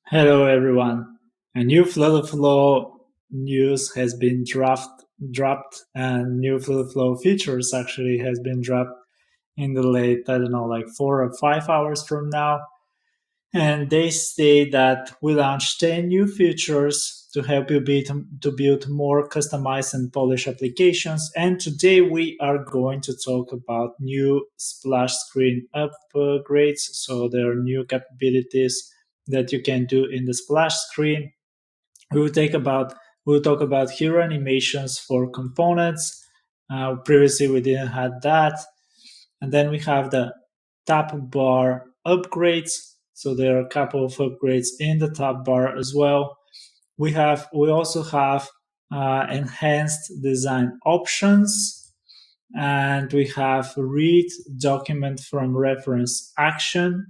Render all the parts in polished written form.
Hello everyone. A new Flow news has been dropped and new Flow features actually has been dropped in the late, I don't know, like 4 or 5 hours from now. And they state that we launched 10 new features to help you build more customized and polished applications. And today we are going to talk about new splash screen upgrades. So there are new capabilities that you can do in the splash screen. We will take about we'll talk about hero animations for components. Previously we didn't have that. And then we have the TabBar upgrades. So there are a couple of upgrades in the TabBar as well. We also have enhanced design options, and we have read document from reference action,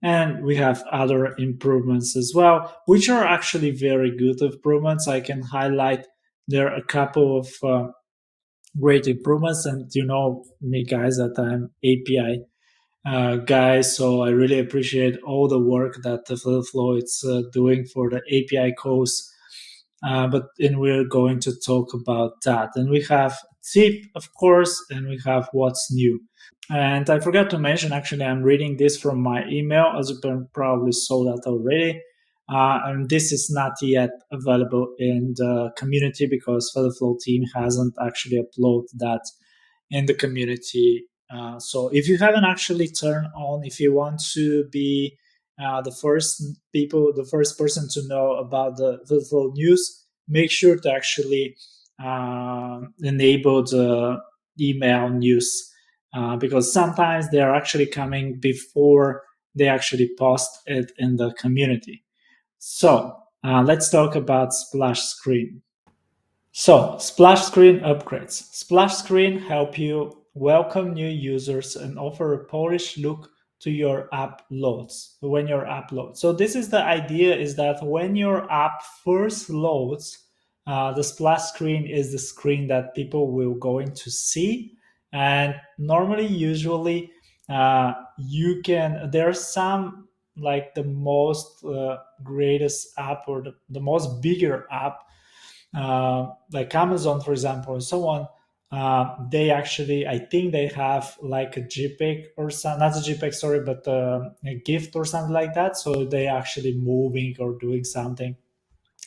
and we have other improvements as well, which are actually very good improvements. I can highlight there are a couple of great improvements, and you know me, guys, that I'm API guys. So I really appreciate all the work that the Flow is doing for the API calls. And we're going to talk about that. And we have tip, of course, and we have what's new. And I forgot to mention, actually, I'm reading this from my email, as you probably saw that already. And this is not yet available in the community because the Flow team hasn't actually uploaded that in the community. So if you haven't actually turned on, if you want to be the first person to know about the Flow news, make sure to actually enable the email news because sometimes they are actually coming before they actually post it in the community. So let's talk about splash screen. So, splash screen upgrades. Splash screen help you welcome new users and offer a polished look to your app loads when your app loads. So this is the idea, is that when your app first loads, the splash screen is the screen that people will going to see. And normally, usually, you can, there's some like the most greatest app, or the most bigger app, like Amazon, for example, and so on. They actually, I think they have like a JPEG or some, not a JPEG, sorry, but a gift or something like that. So they actually moving or doing something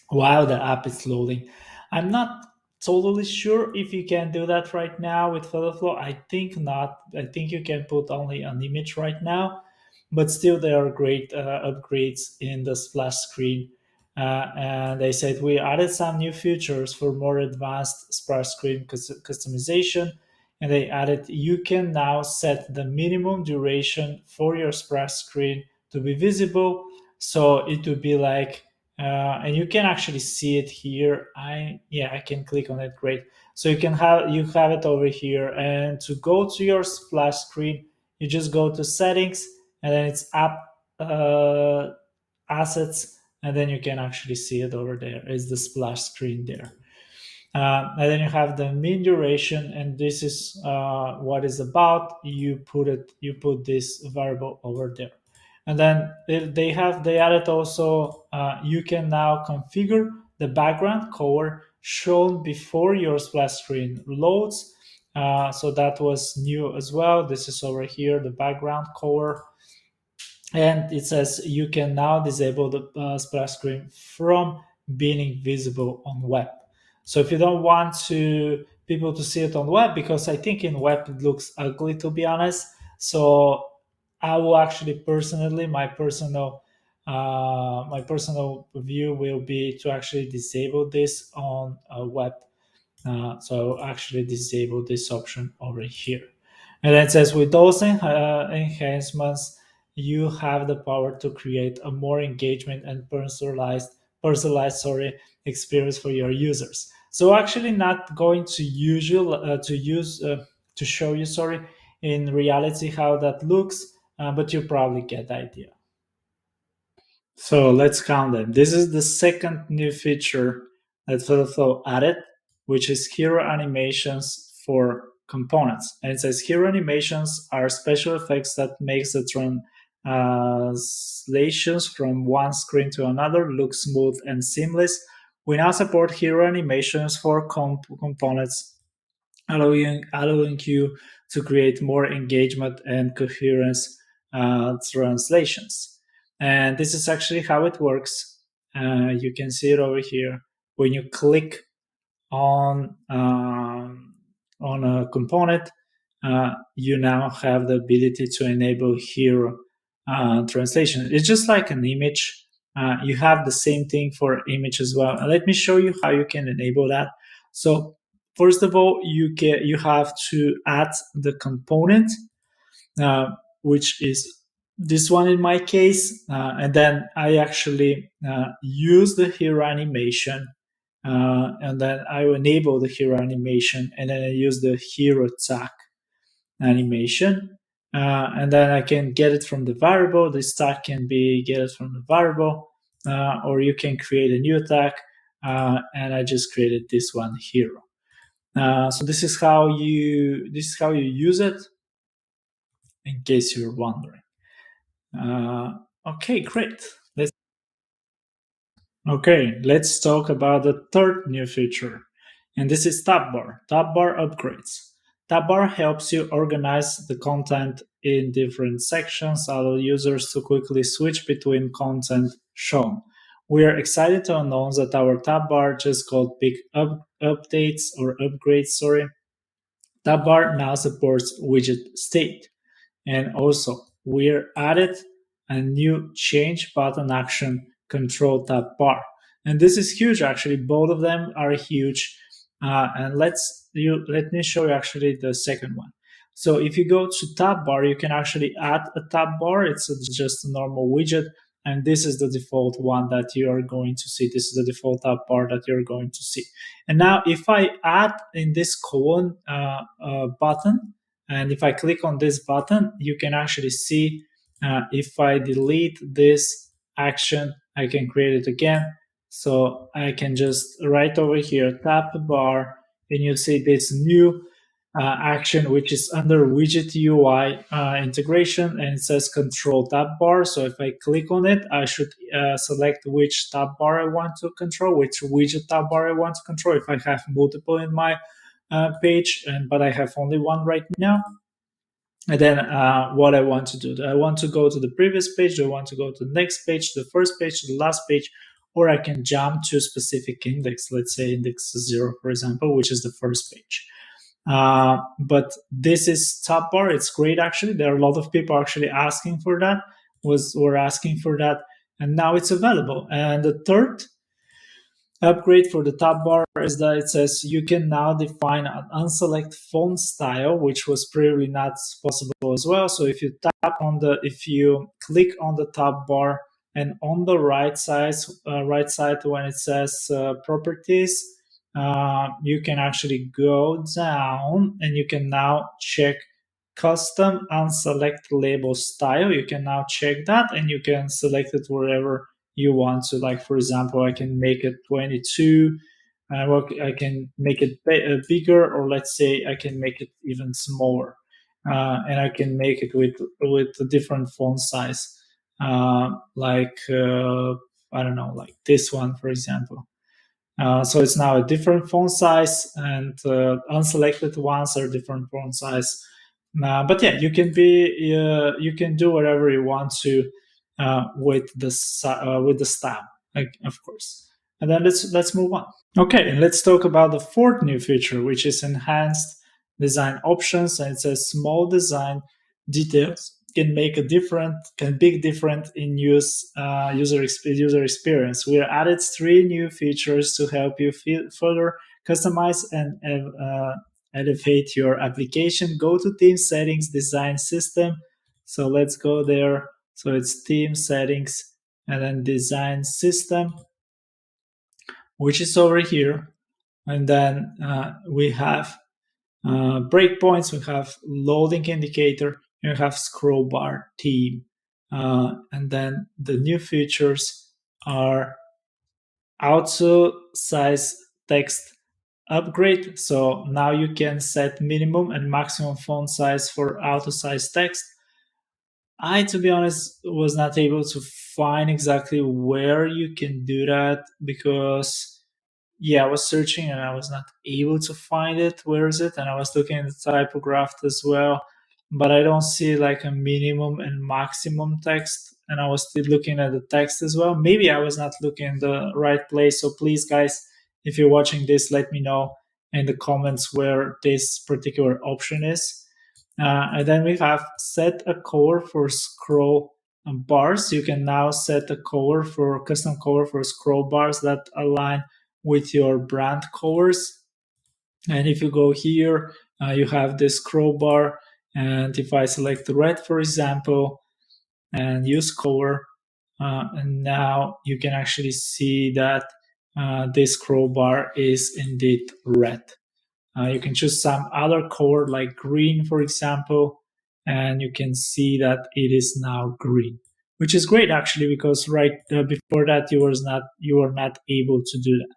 while the app is loading. I'm not totally sure if you can do that right now with Flow. I think not. I think you can put only an image right now, but still there are great upgrades in the splash screen. And they said we added some new features for more advanced splash screen customization. And they added you can now set the minimum duration for your splash screen to be visible. So it would be like and you can actually see it here. I can click on it. Great. So you have it over here, and to go to your splash screen, you just go to settings, and then it's app assets, and then you can actually see it over there. It's the splash screen there. And then you have the mean duration, and this is what is about. You put this variable over there, and then they added also. You can now configure the background color shown before your splash screen loads. So that was new as well. This is over here, the background color, and it says you can now disable the splash screen from being visible on web. So if you don't want to people to see it on web, because I think in web it looks ugly, to be honest. So I will actually personally, my personal view will be to actually disable this on a web. So I'll actually disable this option over here. And then it says with those enhancements, you have the power to create a more engagement and personalized experience for your users. So actually not going to to show you in reality how that looks, but you probably get the idea. So let's count them. This is the second new feature that Flow added, which is hero animations for components. And it says hero animations are special effects that makes the translations from one screen to another look smooth and seamless. We now support hero animations for components, allowing you to create more engagement and coherence translations. And this is actually how it works. You can see it over here. When you click on a component, you now have the ability to enable hero translation. It's just like an image. You have the same thing for image as well. And let me show you how you can enable that. So first of all, you have to add the component, which is this one in my case, and then I actually use the hero animation, and then I enable the hero animation, and then I use the hero tag animation, and then I can get it from the variable. This tag can be get it from the variable, or you can create a new tag, and I just created this one hero. So this is how you use it, in case you're wondering. Okay, great. Let's talk about the third new feature, and this is TabBar Upgrades. TabBar helps you organize the content in different sections, allow users to quickly switch between content shown. We are excited to announce that our TabBar just got big updates or upgrades. TabBar now supports widget state. And also, we're added a new change button action control tab bar. And this is huge, actually. Both of them are huge. And let me show you actually the second one. So if you go to tab bar, you can actually add a tab bar. It's just a normal widget. And this is the default one that you are going to see. This is the default tab bar that you're going to see. And now if I add in this colon button, and if I click on this button, you can actually see if I delete this action, I can create it again. So I can just right over here, tap the bar, and you see this new action, which is under widget UI integration, and it says control tab bar. So if I click on it, I should select which tab bar I want to control, which widget tab bar I want to control. If I have multiple in my page, but I have only one right now. And then what I want to do, I want to go to the previous page, do I want to go to the next page, to the first page, to the last page, or I can jump to a specific index, let's say index 0, for example, which is the first page. But this is top bar. It's great, actually. There are a lot of people actually asking for that, were asking for that, and now it's available. And the third upgrade for the top bar is that it says you can now define an unselect font style, which was previously not possible as well. So if you click on the top bar, and on the right side when it says properties, you can actually go down and you can now check custom unselect label style. You can now check that, and you can select it wherever you want to. Like, for example, I can make it 22, I can make it bigger, or let's say I can make it even smaller, and I can make it with a different font size, I don't know, like this one, for example. So it's now a different font size, and unselected ones are different font size. But yeah, you can do whatever you want to with the style, like, of course. And then let's move on. Okay, and let's talk about the fourth new feature, which is enhanced design options, and it says small design details can make a big difference in user experience. We added 3 new features to help you further customize and elevate your application. Go to theme settings, design system. So let's go there. So it's theme settings and then design system, which is over here. And then we have breakpoints, we have loading indicator, you have scroll bar theme. And then the new features are auto size text upgrade. So now you can set minimum and maximum font size for auto size text. I, to be honest, was not able to find exactly where you can do that because, yeah, I was searching and I was not able to find it. Where is it? And I was looking at the typograph as well, but I don't see like a minimum and maximum text. And I was still looking at the text as well. Maybe I was not looking in the right place. So please, guys, if you're watching this, let me know in the comments where this particular option is. And then we have set a color for scroll bars. You can now set a color for custom color for scroll bars that align with your brand colors. And if you go here, you have this scroll bar. And if I select the red, for example, and use color, and now you can actually see that this scroll bar is indeed red. You can choose some other color like green, for example, and you can see that it is now green, which is great actually because right before that you were not able to do that.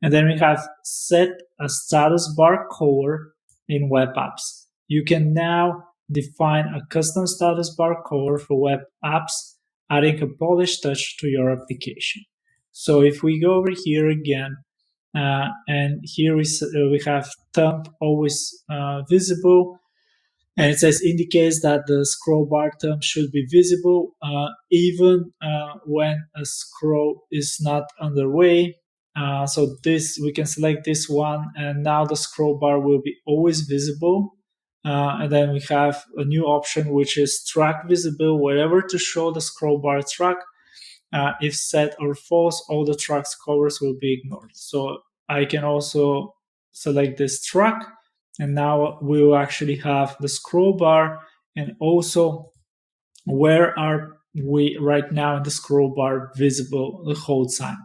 And then we have set a status bar color in web apps. You can now define a custom status bar color for web apps, adding a polished touch to your application. So if we go over here again, and here we have thumb always visible, and it says indicates that the scroll bar thumb should be visible even when a scroll is not underway. So this we can select this one, and now the scroll bar will be always visible. And then we have a new option which is track visible wherever to show the scroll bar track. If set or false, all the track's colors will be ignored. So I can also select this track, and now we will actually have the scroll bar and also where are we right now in the scroll bar visible the whole time.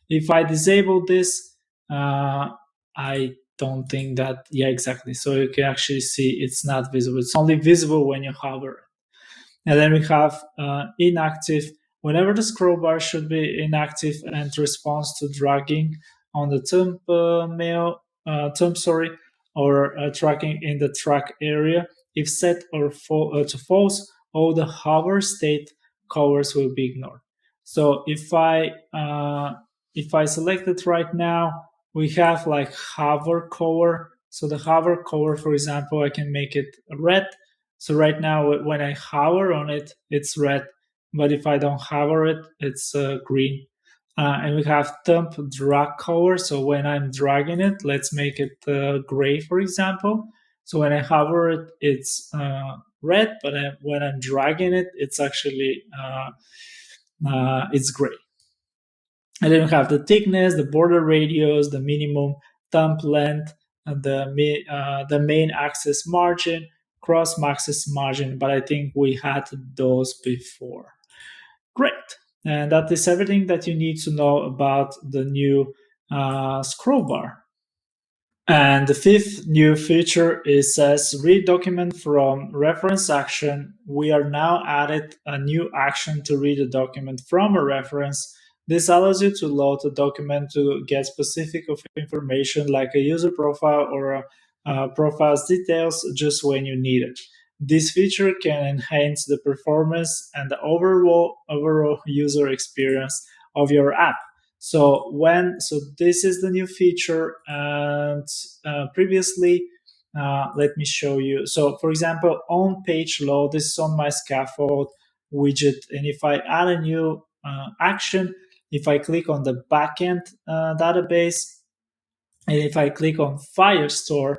If I disable this, I don't think that, yeah, exactly. So you can actually see it's not visible. It's only visible when you hover. And then we have inactive. Whenever the scroll bar should be inactive and responds to dragging on the thumb, or tracking in the track area. If set or to false, all the hover state colors will be ignored. So if I select it right now, we have like hover color. So the hover color, for example, I can make it red. So right now, when I hover on it, it's red. But if I don't hover it, it's green. And we have thumb drag color. So when I'm dragging it, let's make it gray, for example. So when I hover it, it's red. But when I'm dragging it, it's actually it's gray. And then we have the thickness, the border radius, the minimum thumb length, the main axis margin, cross axis margin. But I think we had those before. Great. And that is everything that you need to know about the new scroll bar. And the fifth new feature is says read document from reference action. We are now added a new action to read a document from a reference. This allows you to load a document to get specific information like a user profile or a profile's details just when you need it. This feature can enhance the performance and the overall user experience of your app. So this is the new feature, and previously, let me show you. So for example, on page load, this is on my scaffold widget, and if I add a new action, if I click on the backend database, and if I click on Firestore,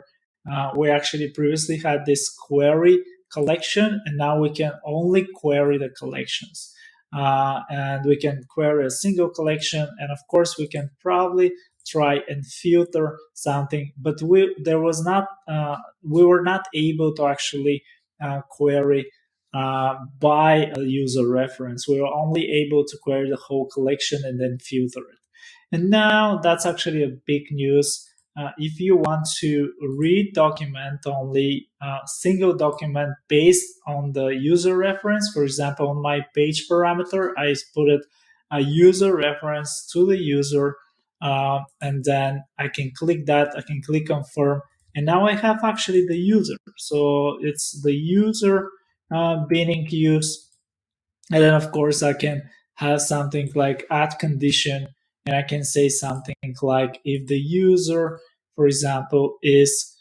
we actually previously had this query collection, and now we can only query the collections. And we can query a single collection, and of course, we can probably try and filter something, but we were not able to actually query by a user reference. We were only able to query the whole collection and then filter it. And now that's actually a big news. If you want to read document only single document based on the user reference, for example, on my page parameter, I put it a user reference to the user, and then I can click that. I can click confirm, and now I have actually the user. So it's the user being used And then, of course, I can have something like add condition, and I can say something like if the user, for example, is,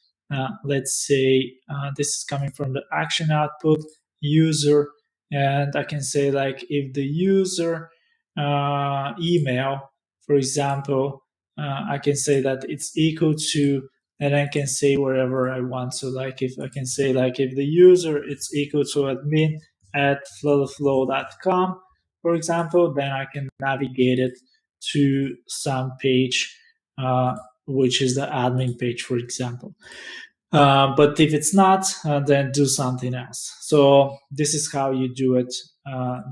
let's say, this is coming from the action output user, and I can say like if the user email, for example, I can say that it's equal to, and I can say wherever I want. So like if I can say like if the user it's equal to admin at flowtheflow.com, for example, then I can navigate it to some page, which is the admin page, for example. But if it's not, then do something else. So this is how you do it.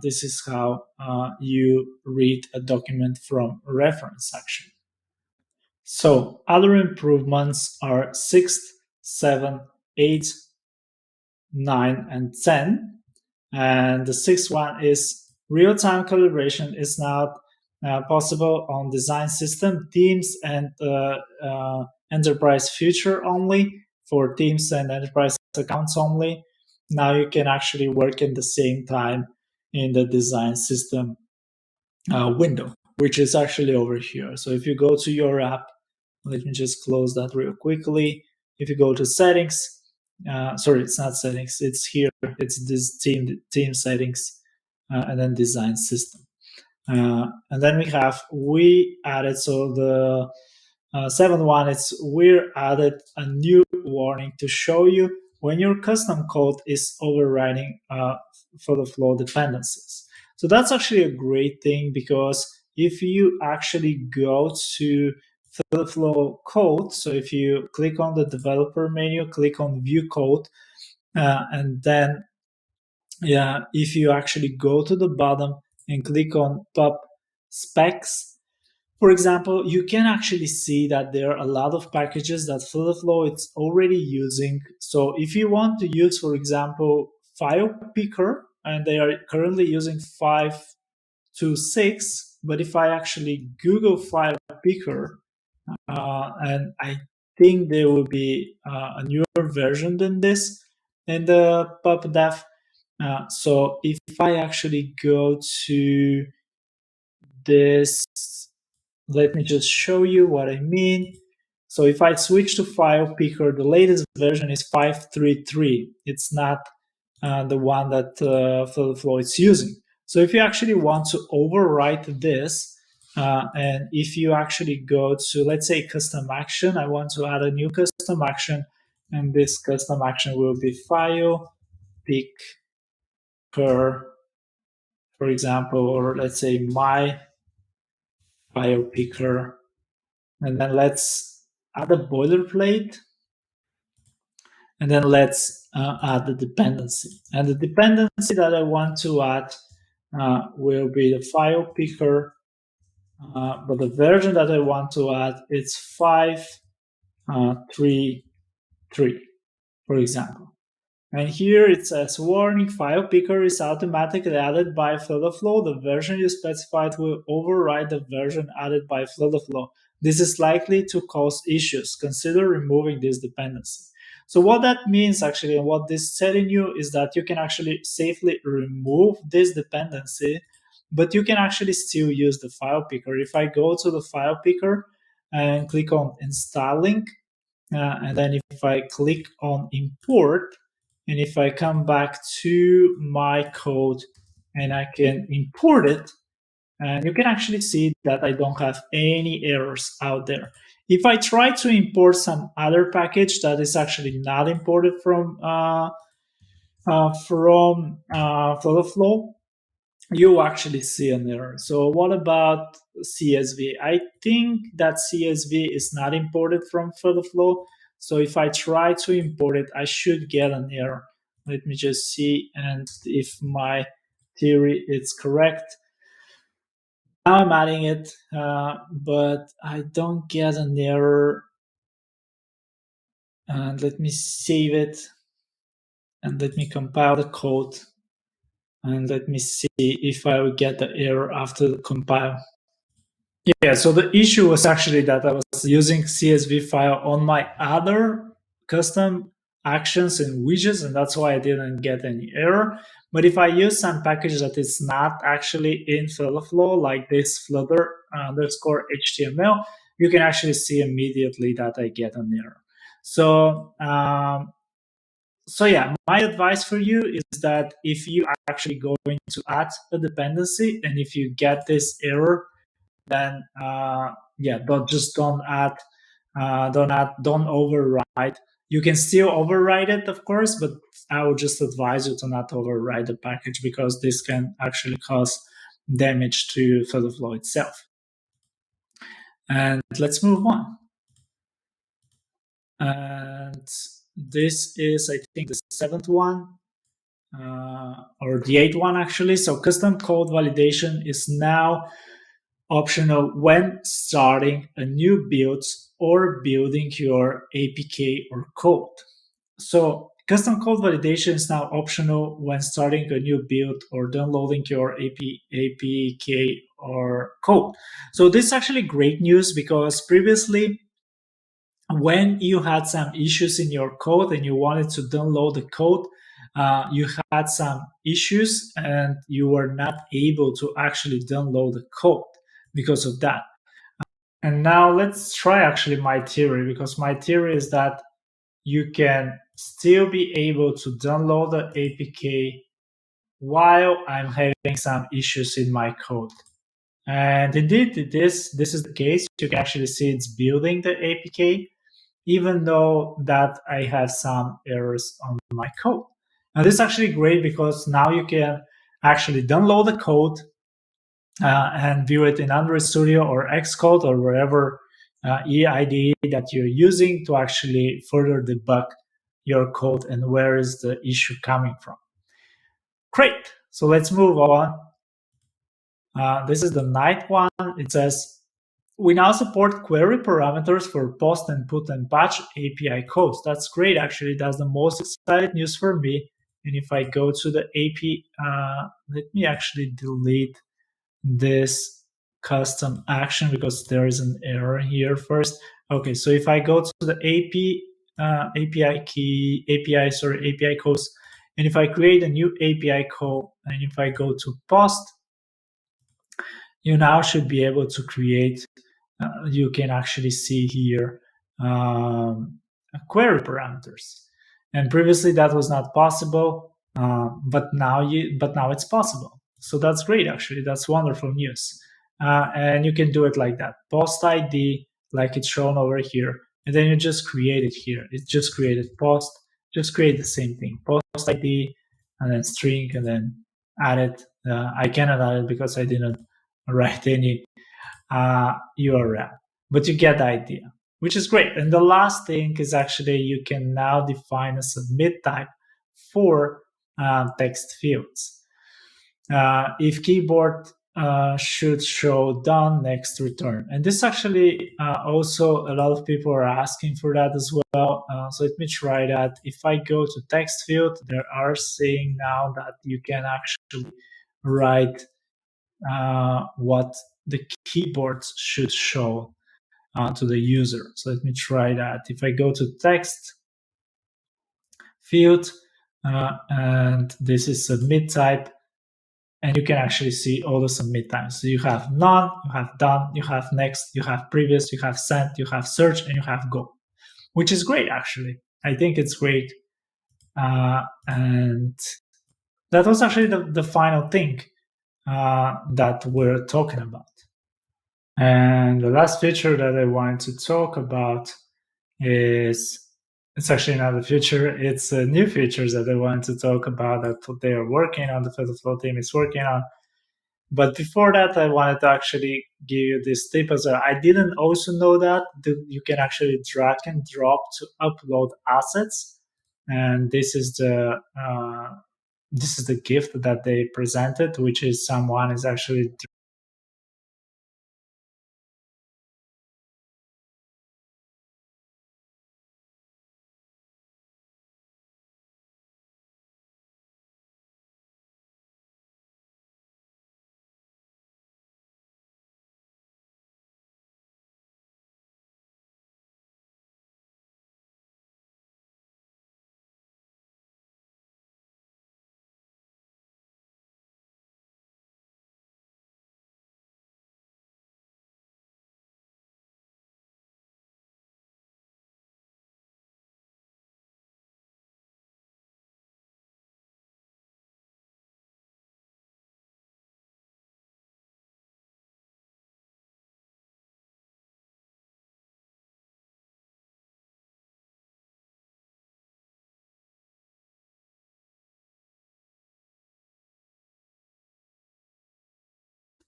This is how you read a document from a reference section. So other improvements are 6, 7, 8, 9, and 10. And the sixth one is real-time calibration is now possible on design system, teams, and enterprise future only. For teams and enterprise accounts only. Now you can actually work in the same time in the design system window, which is actually over here. So if you go to your app, let me just close that real quickly. If you go to settings, sorry, it's not settings, it's here. It's this team settings, and then design system. And then we added, so the seventh one is we added a new warning to show you when your custom code is overriding for the flow dependencies. So that's actually a great thing, because if you actually go to the flow code, so if you click on the developer menu, click on view code, and then if you actually go to the bottom and click on pub specs, for example, you can actually see that there are a lot of packages that Flow is already using. So if you want to use, for example, file picker, and they are currently using 5.2.6, but if I actually Google file picker, and I think there will be a newer version than this in the pubdev. So if I actually go to this, let me just show you what I mean. So if I switch to file picker, the latest version is 5.3.3. It's not the one that Flow is using. So if you actually want to overwrite this, and if you actually go to, let's say, custom action, I want to add a new custom action, and this custom action will be file picker, for example, or let's say my file picker, and then let's add a boilerplate, and then let's add the dependency. And the dependency that I want to add will be the file picker, but the version that I want to add is 5.3.3, for example. And here it says, warning, file picker is automatically added by Flow. The version you specified will override the version added by Flow. This is likely to cause issues. Consider removing this dependency. So what that means actually, and what this is telling you, is that you can actually safely remove this dependency, but you can actually still use the file picker. If I go to the file picker and click on installing, and then if I click on import, and if I come back to my code and I can import it, and you can actually see that I don't have any errors out there. If I try to import some other package that is actually not imported from Flow, you actually see an error. So what about CSV? I think that CSV is not imported from Flow. So if I try to import it, I should get an error. Let me just see, and if my theory is correct. Now I'm adding it, but I don't get an error. And let me save it, and let me compile the code, and let me see if I will get the error after the compile. Yeah, so the issue was actually that I was using CSV file on my other custom actions and widgets, and that's why I didn't get any error. But if I use some package that is not actually in Flow, like this Flutter underscore HTML, you can actually see immediately that I get an error. So yeah, my advice for you is that if you are actually going to add a dependency and if you get this error, then yeah, don't override. You can still override it, of course, but I would just advise you to not override the package because this can actually cause damage to the flow itself. And let's move on. And this is, I think, the seventh one. Or the eighth one actually. So custom code validation is now optional when starting a new build or building your APK or code. So custom code validation is now optional when starting a new build or downloading your APK or code. So this is actually great news because previously when you had some issues in your code and you wanted to download the code, you had some issues and you were not able to actually download the code because of that. And now let's try actually my theory, because my theory is that you can still be able to download the APK while I'm having some issues in my code. And indeed, this is the case. You can actually see it's building the APK, even though that I have some errors on my code. And this is actually great because now you can actually download the code and view it in Android Studio or Xcode or wherever EIDE that you're using to actually further debug your code and where is the issue coming from. Great. So let's move on. This is the ninth one. It says, we now support query parameters for post and put and patch API codes. That's great, actually. That's the most exciting news for me. And if I go to the API, let me actually delete this custom action because there is an error here first. Okay, so if I go to the API codes, and if I create a new API code, and if I go to post, you now should be able to create, you can actually see here query parameters. And previously that was not possible, but now it's possible. So that's great, actually. That's wonderful news. And you can do it like that. Post ID, like it's shown over here, and then you just create it here. It's just created post, just create the same thing. Post ID, and then string, and then add it. I cannot add it because I didn't write any URL, but you get the idea, which is great. And the last thing is actually you can now define a submit type for text fields. If keyboard should show done next return. And this actually also a lot of people are asking for that as well. So let me try that. If I go to text field, they are saying now that you can actually write what the keyboard should show to the user. So let me try that. If I go to text field, and this is submit type, and you can actually see all the submit times. So you have none, you have done, you have next, you have previous, you have sent, you have search, and you have go, which is great, actually. I think it's great. And that was actually the final thing that we're talking about. And the last feature that I wanted to talk about is, it's actually not a feature, it's new features that I wanted to talk about that they are working on, the Flow team is working on. But before that, I wanted to actually give you this tip as well. I didn't also know that you can actually drag and drop to upload assets. And this is the gift that they presented, which is someone is actually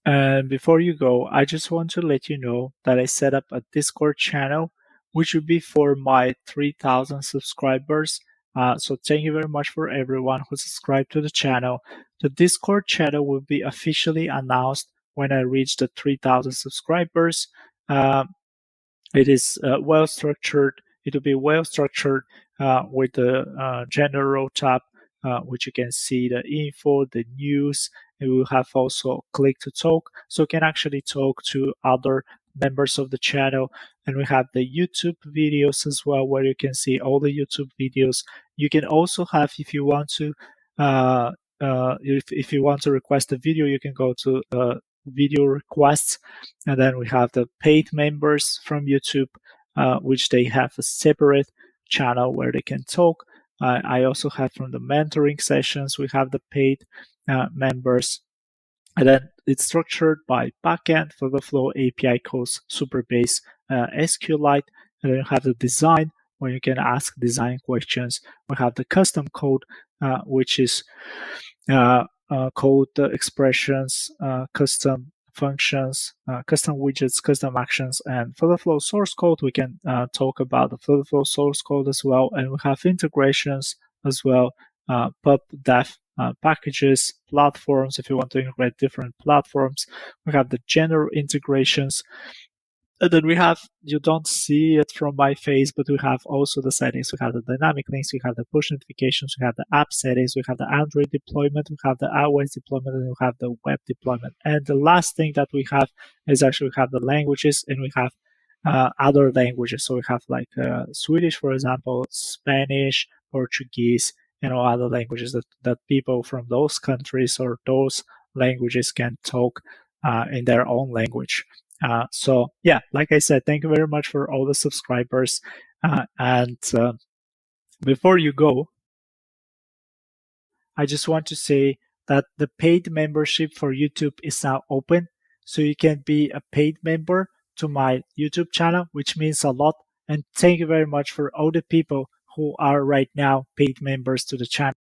And before you go, I just want to let you know that I set up a Discord channel, which would be for my 3,000 subscribers. So thank you very much for everyone who subscribed to the channel. The Discord channel will be officially announced when I reach the 3,000 subscribers. It is well structured. It will be well structured with the general tab, which you can see the info, the news. And we will have also click to talk, so you can actually talk to other members of the channel. And we have the YouTube videos as well, where you can see all the YouTube videos. You can also have, if you want to, if you want to request a video, you can go to video requests, and then we have the paid members from YouTube, which they have a separate channel where they can talk. I also have from the mentoring sessions, we have the paid members. And then it's structured by backend, Flow API calls Superbase SQLite. And then you have the design, where you can ask design questions. We have the custom code, which is code expressions, custom functions, custom widgets, custom actions. And for the Flow source code, we can talk about the Flow source code as well. And we have integrations as well, pub dev packages, platforms, if you want to integrate different platforms. We have the general integrations. And then we have, you don't see it from my face, but we have also the settings. We have the dynamic links, we have the push notifications, we have the app settings, we have the Android deployment, we have the iOS deployment, and we have the web deployment. And the last thing that we have is actually we have the languages, and we have other languages. So we have like Swedish, for example, Spanish, Portuguese, other languages that people from those countries or those languages can talk in their own language. So yeah, like I said, thank you very much for all the subscribers. And before you go, I just want to say that the paid membership for YouTube is now open. So you can be a paid member to my YouTube channel, which means a lot. And thank you very much for all the people who are right now paid members to the channel.